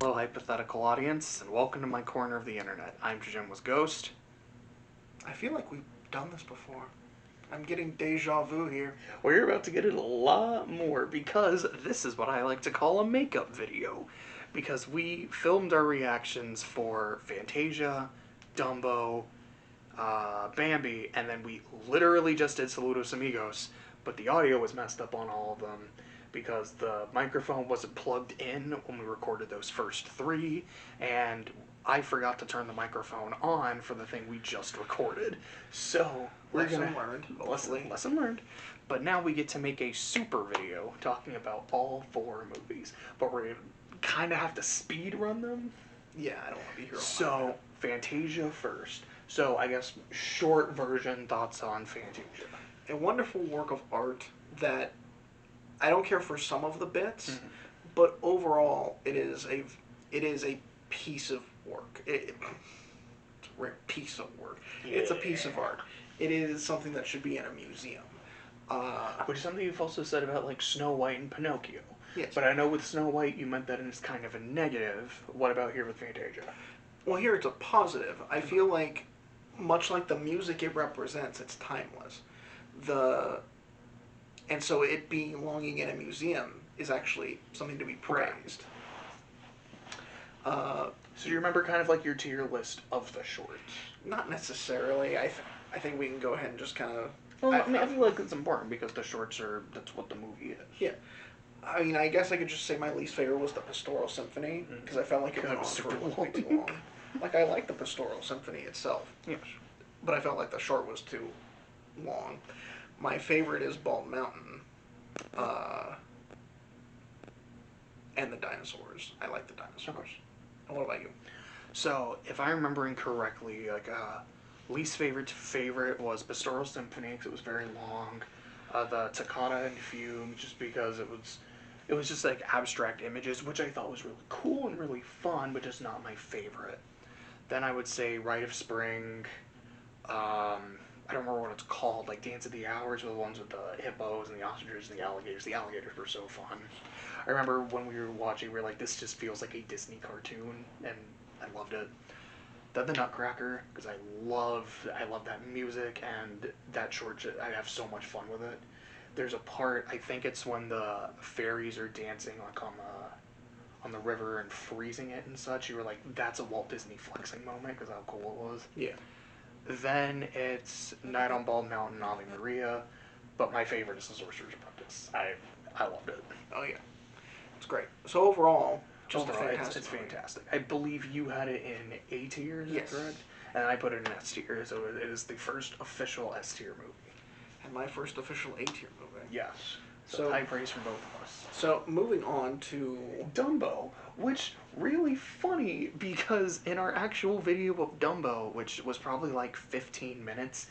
Hello, hypothetical audience, and welcome to my corner of the internet. I'm JJNW'S Ghost. I feel like we've done this before. I'm getting deja vu here. Well, you're about to get it a lot more because this is what I like to call a makeup video. Because we filmed our reactions for Fantasia, Dumbo, Bambi, and then we literally just did Saludos Amigos, but the audio was messed up on all of them because the microphone wasn't plugged in when we recorded those first three, and I forgot to turn the microphone on for the thing we just recorded. So we're Lesson learned. Lesson learned. But now we get to make a super video talking about all four movies, but we're kind of have to speed run them. Yeah, I don't want to be here. So Fantasia first. So I guess short version thoughts on Fantasia. A wonderful work of art that I don't care for some of the bits, but overall it is a piece of work. It's a rare piece of work. Yeah. It's a piece of art. It is something that should be in a museum. Which is something you've also said about like Snow White and Pinocchio. Yes. But I know with Snow White you meant that as kind of a negative. What about here with Fantasia? Well, here it's a positive. I feel like, much like the music it represents, it's timeless. And so it belonging in a museum is actually something to be praised. So you remember kind of like your tier list of the shorts? Not necessarily. I think we can go ahead and just kind of... Well, I feel like it's important because the shorts that's what the movie is. Yeah. I mean, I guess I could just say my least favorite was the Pastoral Symphony, because I felt like it was super way too long. Like, I like the Pastoral Symphony itself. Yes. But I felt like the short was too long. My favorite is Bald Mountain. And the dinosaurs. I like the dinosaurs. Okay. And what about you? So, if I'm remembering correctly, like, least favorite to favorite was Pastoral Symphony, because it was very long. The Toccata and Fugue, just because it was just like abstract images, which I thought was really cool and really fun, but just not my favorite. Then I would say Rite of Spring. I don't remember what it's called, like Dance of the Hours, with the ones with the hippos and the ostriches and the alligators. The alligators were so fun. I remember when we were watching, we were like, this just feels like a Disney cartoon, and I loved it. Then the Nutcracker, because I love that music, and that short, I have so much fun with it. There's a part, I think it's when the fairies are dancing like on the river and freezing it and such. You were like, that's a Walt Disney flexing moment, because how cool it was. Yeah. Then it's Night on Bald Mountain, Ave Maria, but my favorite is The Sorcerer's Apprentice. I loved it. Oh yeah, it's great. So overall, just a fantastic. It's fantastic. I believe you had it in A tier, is that correct? And I put it in S tier, so it is the first official S tier movie. And my first official A tier movie. Yes. So high praise from both of us. So moving on to Dumbo, which really funny because in our actual video of Dumbo, which was probably like 15 minutes,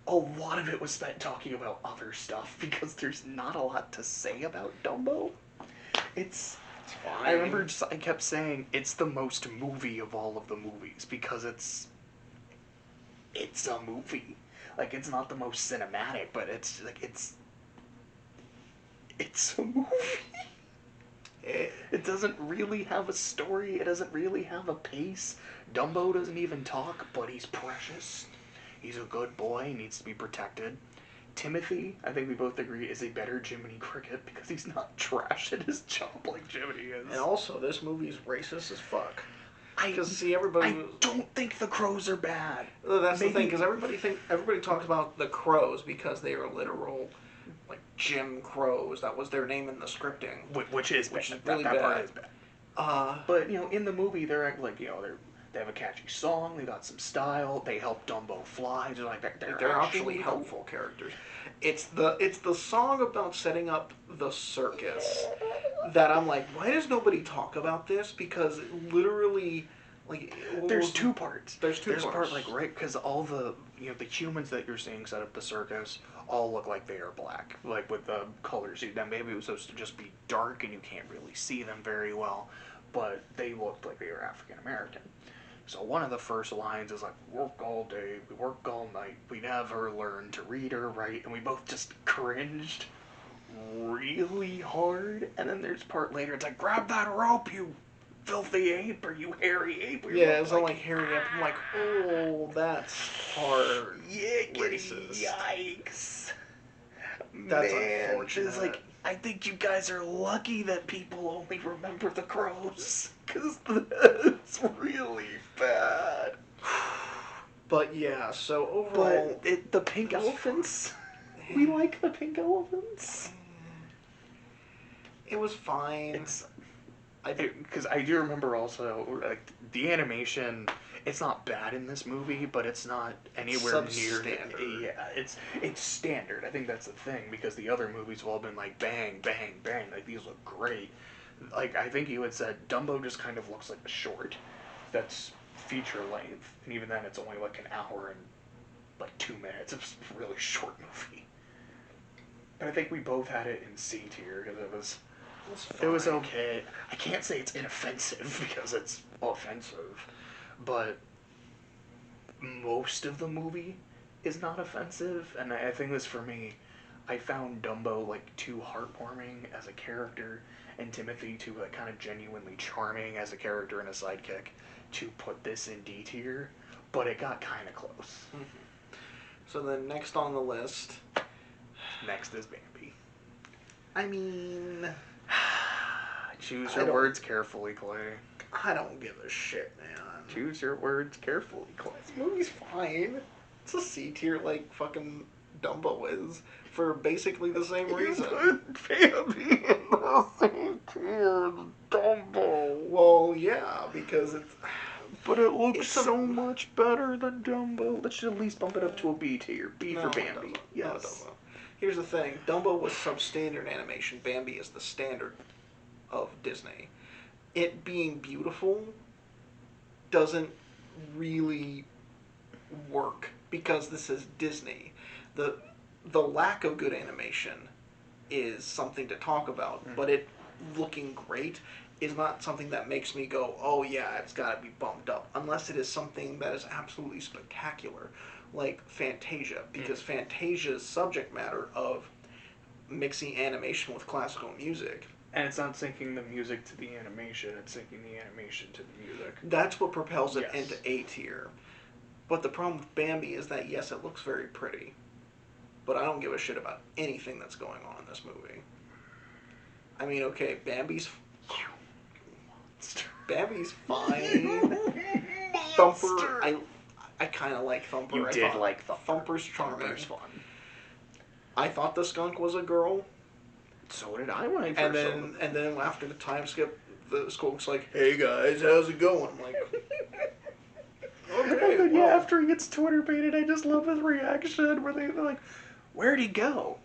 a lot of it was spent talking about other stuff because there's not a lot to say about Dumbo. It's fine. I remember I kept saying it's the most movie of all of the movies because it's a movie. Like, it's not the most cinematic, but it's like it's a movie. It doesn't really have a story. It doesn't really have a pace. Dumbo doesn't even talk, but he's precious. He's a good boy. He needs to be protected. Timothy, I think we both agree, is a better Jiminy Cricket because he's not trash at his job like Jiminy is. And also, this movie's racist as fuck. I don't think the crows are bad. That's the thing, because everybody talks about the crows because they are literal, like, Jim Crows. That was their name in the scripting, which is really bad. That part is bad. But you know, in the movie, they're like, you know, they have a catchy song. They got some style. They help Dumbo fly. They're like they're actually helpful characters. It's the song about setting up the circus that I'm like, why does nobody talk about this? Because literally, like, there's two parts. There's a part like right because all the the humans that you're seeing set up the circus all look like they are black, like with the colors. Now maybe it was supposed to just be dark and you can't really see them very well, but they looked like they were African American. So one of the first lines is like, work all day, we work all night, we never learn to read or write, and we both just cringed really hard. And then there's part later, it's like, grab that rope, you filthy ape, or you hairy ape. Yeah, it's not like hairy ape. I'm like, oh, that's hard. Yickety Racist. yikes. That's Man, unfortunate. it's like, I think you guys are lucky that people only remember the crows. Because that's really bad. But yeah, so overall... But the pink elephants... We like the pink elephants. It was fine. Because I do remember also, like, the animation, it's not bad in this movie, but it's not anywhere near... Substandard. Yeah, it's standard. I think that's the thing, because the other movies have all been like, bang, bang, bang. Like, these look great. Like, I think you had said, Dumbo just kind of looks like a short that's feature length. And even then, it's only like an hour and, like, 2 minutes. It's a really short movie. But I think we both had it in C tier, because it was okay. I can't say it's inoffensive because it's offensive, but most of the movie is not offensive, and I think this for me, I found Dumbo like too heartwarming as a character, and Timothy too like kind of genuinely charming as a character and a sidekick to put this in D tier, but it got kind of close. Mm-hmm. So then next on the list, next is Bambi. I mean... Choose your words carefully, Clay. I don't give a shit, man. Choose your words carefully, Clay. This movie's fine. It's a C tier like fucking Dumbo is for basically the same reason. Put Bambi in the same tier as Dumbo. Well, yeah, because it's... But it looks so much better than Dumbo. Let's just at least bump it up to a B tier. B for Bambi. Yes. No, it doesn't. Here's the thing. Dumbo was substandard animation. Bambi is the standard of Disney. It being beautiful doesn't really work because this is Disney. The lack of good animation is something to talk about, but it looking great is not something that makes me go, oh yeah, it's got to be bumped up, unless it is something that is absolutely spectacular, like Fantasia, because Fantasia's subject matter of mixing animation with classical music. And it's not syncing the music to the animation, it's syncing the animation to the music. That's what propels it into A tier. But the problem with Bambi is that, yes, it looks very pretty, but I don't give a shit about anything that's going on in this movie. I mean, okay, Bambi's fine. Thumper, I kind of like Thumper. You did like Thumper. Thumper's charming. Thumper's fun. I thought the skunk was a girl. So did I when I first saw it. And then after the time skip, the skunk's like, "Hey guys, how's it going?" I'm like, "Okay." Well. Yeah, after he gets Twitter baited, I just love his reaction where they're like, "Where'd he go?"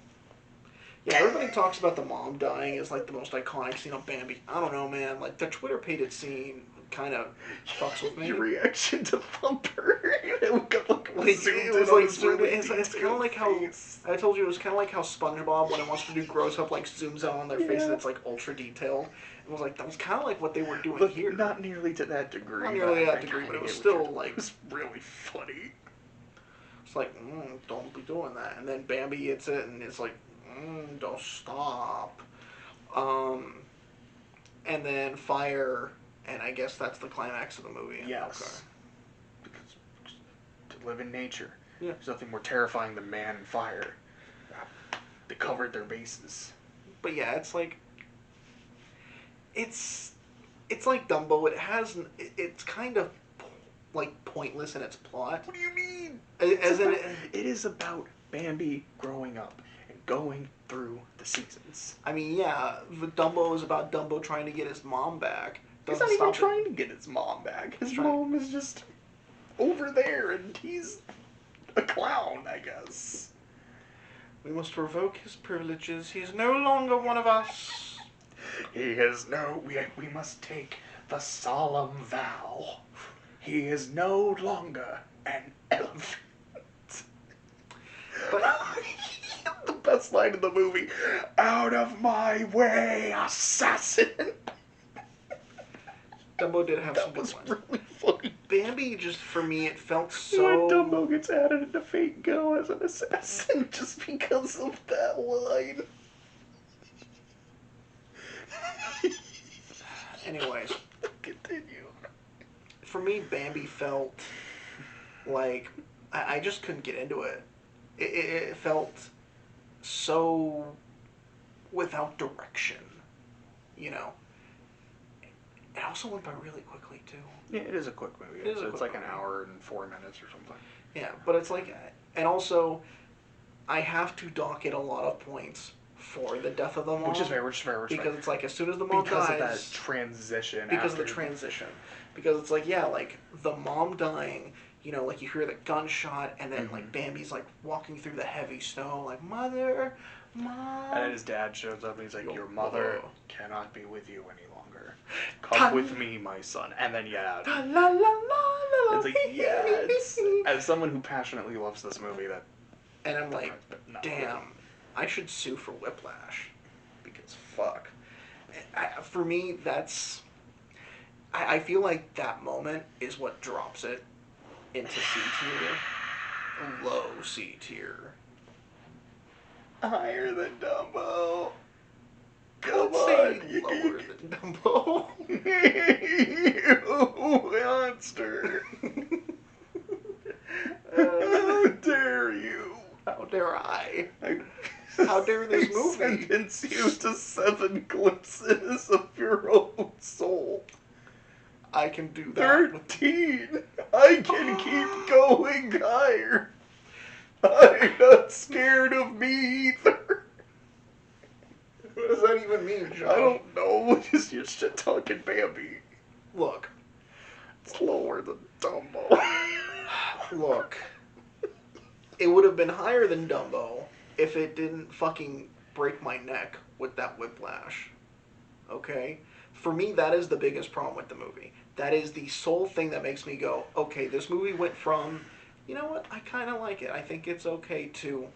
Yeah, everybody talks about the mom dying as like the most iconic scene of Bambi. I don't know, man. Like the Twitter baited scene kind of fucks with me. Your reaction to Thumper. It It's kind of like how I told you. It was kind of like how SpongeBob, when it wants to do gross up, like zooms out on their face and it's like ultra detailed. It was like that was kind of like what they were doing here. Not nearly to that degree. Not nearly that degree, but it was still like it was really funny. It's like don't be doing that. And then Bambi hits it, and it's like don't stop. And then fire, and I guess that's the climax of the movie. Yes. Okay. Because to live in nature, yeah. There's nothing more terrifying than man and fire. They covered their bases. But yeah, it's like like Dumbo. It's kind of like pointless in its plot. What do you mean? It is about Bambi growing up and going through the seasons. I mean, yeah, Dumbo is about Dumbo trying to get his mom back. He's not even trying to get his mom back. His mom is just over there, and he's a clown, I guess. We must revoke his privileges. He's no longer one of us. He is no... We must take the solemn vow. He is no longer an elephant. But the best line in the movie, "Out of my way, assassin!" Dumbo did have some good lines. That was really funny. Bambi, just for me, it felt so... When Dumbo gets added into Fate Go as an assassin just because of that line. Anyways, Continue. For me, Bambi felt like I just couldn't get into it. It felt so without direction, you know. It also went by really quickly too. Yeah, it is a quick movie. It's like an hour and 4 minutes or something. Yeah, but it's like, and also, I have to dock it a lot of points for the death of the mom. Which is fair. Because it's like, as soon as the mom dies... Because of that transition. Because of the transition. Because it's like, yeah, like, the mom dying, you know, like, you hear the gunshot, and then, like, Bambi's, like, walking through the heavy snow, like, Mother, Mom... And then his dad shows up, and he's like, your mother cannot be with you any longer. Come Ta- with me, my son. And then, yeah. La la la la. It's like, yeah, it's... As someone who passionately loves this movie, that... And I'm like, damn, I should sue for Whiplash. Because, fuck. For me, that's... I feel like that moment is what drops it into C tier. Low C tier. Higher than Dumbo. Come on, lower than Dumbo. You monster. How dare you? How dare I? How dare this movie? Sentence you to 7 glimpses of your own soul. I can do that. 13. I can keep going higher. I'm not scared of me either. What does that even mean, Josh? I don't know. Just your shit talking Bambi. Look. It's lower than Dumbo. Look. It would have been higher than Dumbo if it didn't fucking break my neck with that whiplash. Okay? For me, that is the biggest problem with the movie. That is the sole thing that makes me go, okay, this movie went from, you know what, I kind of like it. I think it's okay to...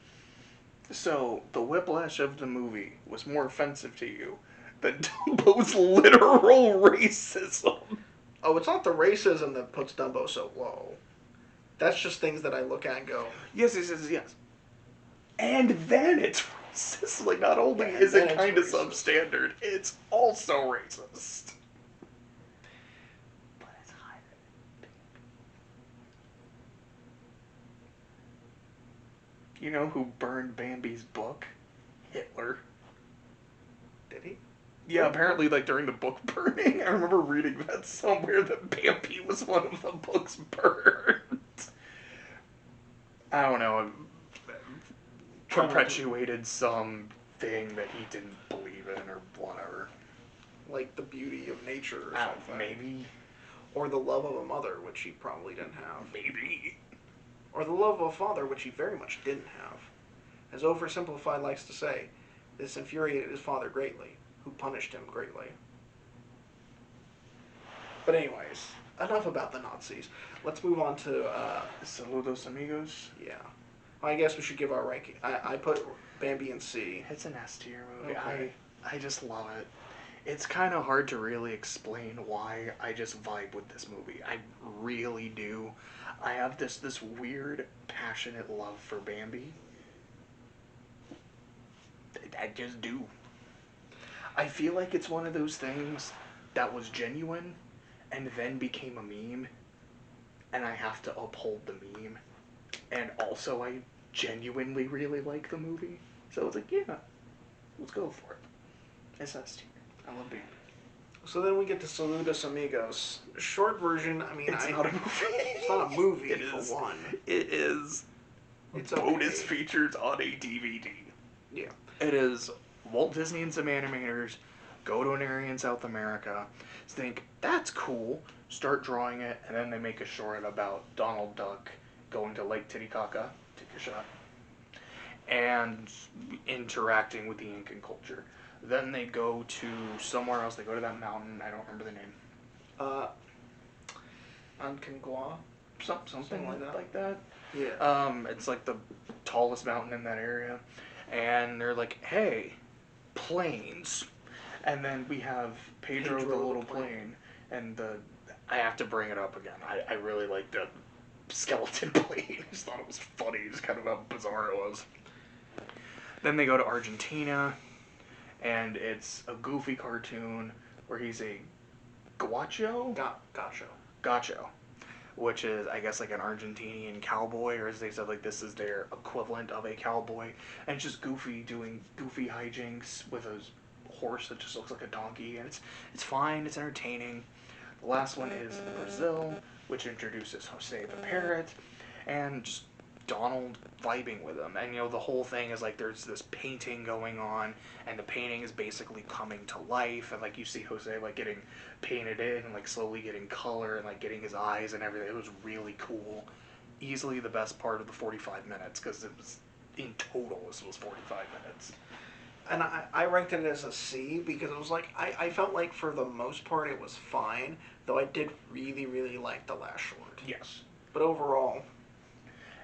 So, the whiplash of the movie was more offensive to you than Dumbo's literal racism. Oh, it's not the racism that puts Dumbo so low. That's just things that I look at and go... Yes. And then it's racist. Like, not only is it kind of substandard, it's also racist. But it's higher. You know who burned Bambi's book? Hitler. Did he? Yeah, apparently, like, during the book burning, I remember reading that somewhere that Bambi was one of the books burned. I don't know, perpetuated some thing that he didn't believe in or whatever. Like the beauty of nature or something. Maybe. Or the love of a mother, which he probably didn't have. Maybe. Or the love of a father, which he very much didn't have. As Oversimplified likes to say, this infuriated his father greatly, who punished him greatly. But anyways, enough about the Nazis. Let's move on to... Saludos Amigos? Yeah. I guess we should give our ranking. I put Bambi in C. It's an S tier movie. Okay. I just love it. It's kind of hard to really explain why I just vibe with this movie. I really do. I have this weird, passionate love for Bambi. I just do. I feel like it's one of those things that was genuine and then became a meme, and I have to uphold the meme. And also, I genuinely really like the movie. So I was like, yeah, let's go for it. It's S tier. I love Bambi. So then we get to Saludos Amigos. Short version, I mean, It's not a movie. It's not a movie, It for is. one. It is It's bonus okay. features on a DVD. Yeah. It is Walt Disney and some animators go to an area in South America, think, that's cool, start drawing it, and then they make a short about Donald Duck going to Lake Titicaca, take a shot, and interacting with the Incan culture. Then they go to somewhere else, they go to that mountain, I don't remember the name. Aconcagua? Something like that. Yeah. It's like the tallest mountain in that area. And they're like, hey, planes. And then we have Pedro the little plane. And I have to bring it up again. I really like the skeleton plane. I just thought it was funny, just kind of how bizarre it was. Then they go to Argentina, and it's a goofy cartoon where he's a Guacho? Gacho. Gacho. Which is, I guess, like an Argentinian cowboy, or as they said, like, this is their equivalent of a cowboy. And it's just Goofy doing goofy hijinks with a horse that just looks like a donkey. And it's fine, it's entertaining. The last one is Brazil, which introduces Jose the parrot, and just Donald vibing with him. And, the whole thing is, like, there's this painting going on, and the painting is basically coming to life, and, like, you see Jose, like, getting painted in, and, like, slowly getting color, and, like, getting his eyes and everything. It was really cool. Easily the best part of the 45 minutes, because it was, in total, this was 45 minutes. And I ranked it as a C, because it was like, I felt like for the most part it was fine, though I did really, really like the last short. Yes. But overall...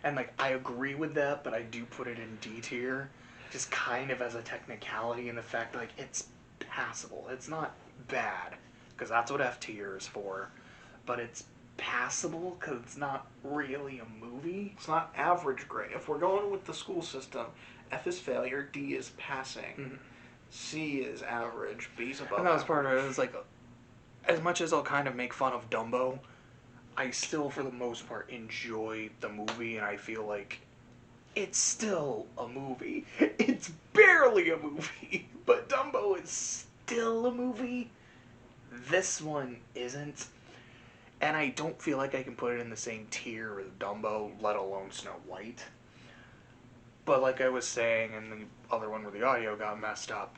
And, like, I agree with that, but I do put it in D tier, just kind of as a technicality in the fact that, like, it's passable. It's not bad, because that's what F tier is for, but it's passable because it's not really a movie. It's not average grade. If we're going with the school system, F is failure, D is passing, C is average, B is above And that was average. part of it. It was like, as much as I'll kind of make fun of Dumbo, I still, for the most part, enjoy the movie, and I feel like it's still a movie. It's barely a movie, but Dumbo is still a movie. This one isn't. And I don't feel like I can put it in the same tier as Dumbo, let alone Snow White. But like I was saying in the other one where the audio got messed up,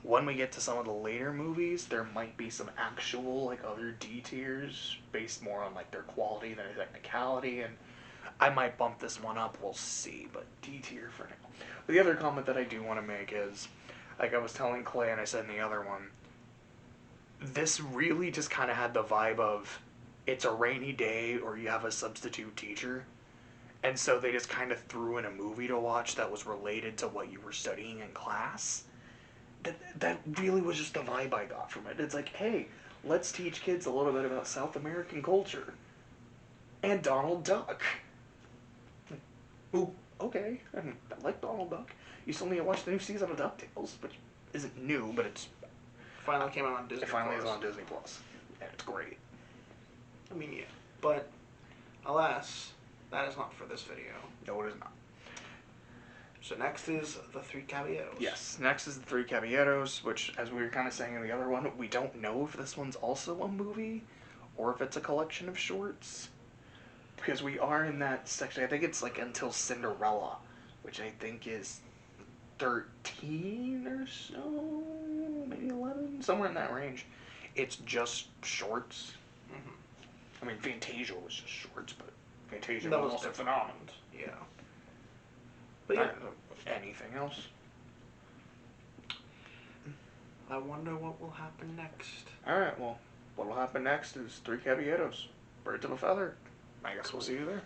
when we get to some of the later movies, there might be some actual, like, other D tiers based more on, like, their quality than their technicality, and I might bump this one up, we'll see, but D tier for now. But the other comment that I do want to make is, like I was telling Clay and I said in the other one, this really just kind of had the vibe of, it's a rainy day or you have a substitute teacher, and so they just kind of threw in a movie to watch that was related to what you were studying in class. That really was just the vibe I got from it. It's like, hey, let's teach kids a little bit about South American culture. And Donald Duck. Ooh, okay. I like Donald Duck. You still need to watch the new season of DuckTales, which isn't new, but it's... Finally came out on Disney+. It finally is on Disney+. And it's great. I mean, yeah. But, alas, that is not for this video. No, it is not. So next is the Three Caballeros. Yes, next is the Three Caballeros, which, as we were kind of saying in the other one, we don't know if this one's also a movie, or if it's a collection of shorts. Because we are in that section, I think it's like until Cinderella, which I think is 13 or so, maybe 11, somewhere in that range. It's just shorts. I mean, Fantasia was just shorts, but Fantasia was also phenomenal. Yeah. But yeah. Anything else? I wonder what will happen next. Alright, well, what will happen next is Three Caballeros. Birds of a feather. I guess we'll see you there.